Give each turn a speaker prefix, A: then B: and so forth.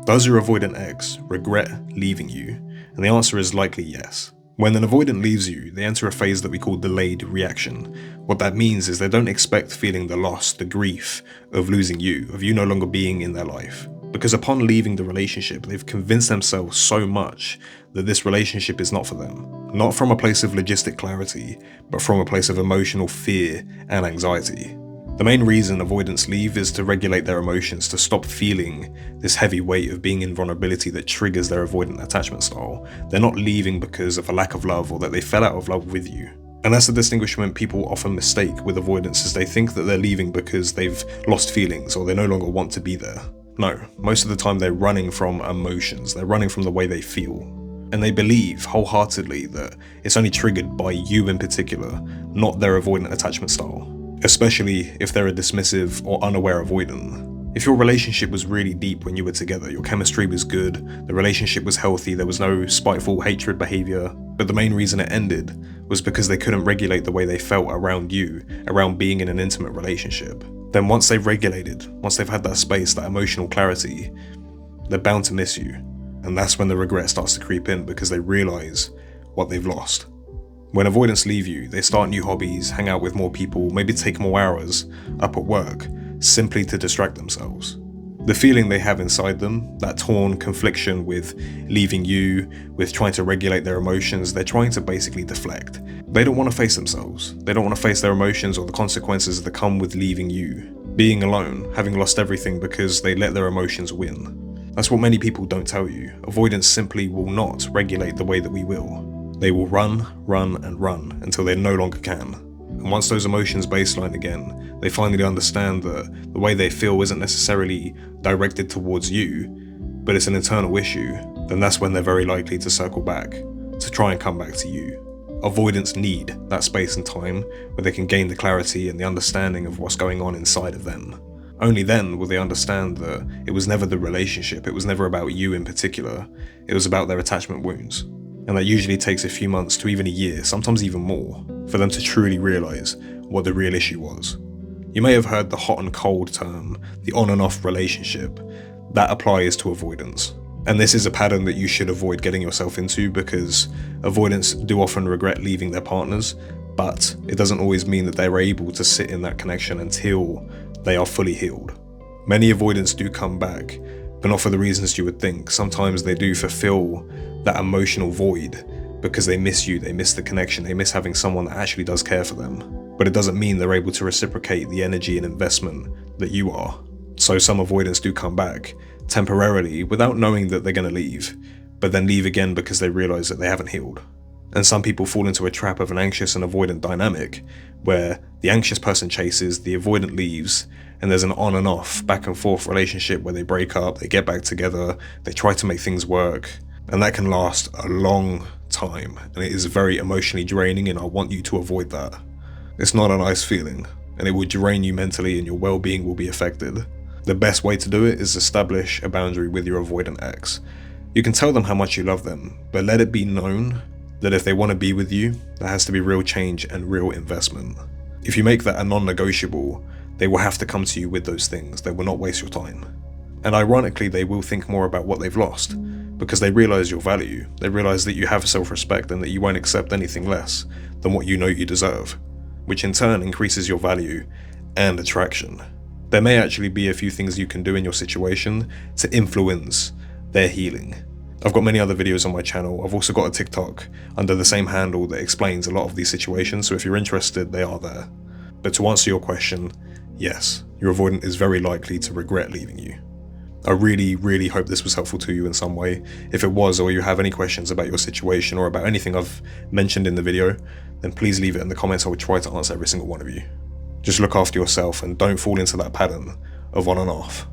A: Does your avoidant ex regret leaving you? And the answer is likely yes. When an avoidant leaves you, they enter a phase that we call delayed reaction. What that means is they don't expect feeling the loss, the grief of losing you, of you no longer being in their life. Because upon leaving the relationship, they've convinced themselves so much that this relationship is not for them. Not from a place of logistic clarity, but from a place of emotional fear and anxiety. The main reason avoidants leave is to regulate their emotions, to stop feeling this heavy weight of being in vulnerability that triggers their avoidant attachment style. They're not leaving because of a lack of love or that they fell out of love with you. And that's the distinguishment people often mistake with avoidance, is they think that they're leaving because they've lost feelings or they no longer want to be there. No, most of the time they're running from emotions, they're running from the way they feel. And they believe wholeheartedly that it's only triggered by you in particular, not their avoidant attachment style. Especially if they're a dismissive or unaware avoidant. If your relationship was really deep when you were together, your chemistry was good, the relationship was healthy, there was no spiteful hatred behavior, but the main reason it ended was because they couldn't regulate the way they felt around you, around being in an intimate relationship. Then once they've regulated, once they've had that space, that emotional clarity, they're bound to miss you. And that's when the regret starts to creep in, because they realize what they've lost. When avoidants leave you, they start new hobbies, hang out with more people, maybe take more hours up at work, simply to distract themselves. The feeling they have inside them, that torn confliction with leaving you, with trying to regulate their emotions, they're trying to basically deflect. They don't want to face themselves. They don't want to face their emotions or the consequences that come with leaving you. Being alone, having lost everything because they let their emotions win. That's what many people don't tell you. Avoidants simply will not regulate the way that we will. They will run until they no longer can. And once those emotions baseline again, they finally understand that the way they feel isn't necessarily directed towards you, but it's an internal issue, then that's when they're very likely to circle back, to try and come back to you. Avoidants need that space and time where they can gain the clarity and the understanding of what's going on inside of them. Only then will they understand that it was never the relationship, it was never about you in particular, it was about their attachment wounds. And that usually takes a few months to even a year, sometimes even more, for them to truly realize what the real issue was. You may have heard the hot and cold term, the on and off relationship. That applies to avoidance. And this is a pattern that you should avoid getting yourself into, because avoidants do often regret leaving their partners, but it doesn't always mean that they're able to sit in that connection until they are fully healed. Many avoidants do come back, but not for the reasons you would think. Sometimes they do fulfill that emotional void because they miss you, they miss the connection, they miss having someone that actually does care for them. But it doesn't mean they're able to reciprocate the energy and investment that you are. So some avoidants do come back temporarily without knowing that they're going to leave, but then leave again because they realize that they haven't healed. And some people fall into a trap of an anxious and avoidant dynamic, where the anxious person chases, the avoidant leaves, and there's an on and off, back and forth relationship where they break up, they get back together, they try to make things work. And that can last a long time, and it is very emotionally draining, and I want you to avoid that. It's not a nice feeling, and it will drain you mentally, and your well-being will be affected. The best way to do it is establish a boundary with your avoidant ex. You can tell them how much you love them, but let it be known that if they want to be with you, there has to be real change and real investment. If you make that a non-negotiable, they will have to come to you with those things. They will not waste your time. And ironically, they will think more about what they've lost, because they realize your value. They realize that you have self-respect and that you won't accept anything less than what you know you deserve, which in turn increases your value and attraction. There may actually be a few things you can do in your situation to influence their healing. I've got many other videos on my channel. I've also got a TikTok under the same handle that explains a lot of these situations, so if you're interested, they are there. But to answer your question, yes, your avoidant is very likely to regret leaving you. I really hope this was helpful to you in some way. If it was, or you have any questions about your situation or about anything I've mentioned in the video, then please leave it in the comments. I will try to answer every single one of you. Just look after yourself and don't fall into that pattern of on and off.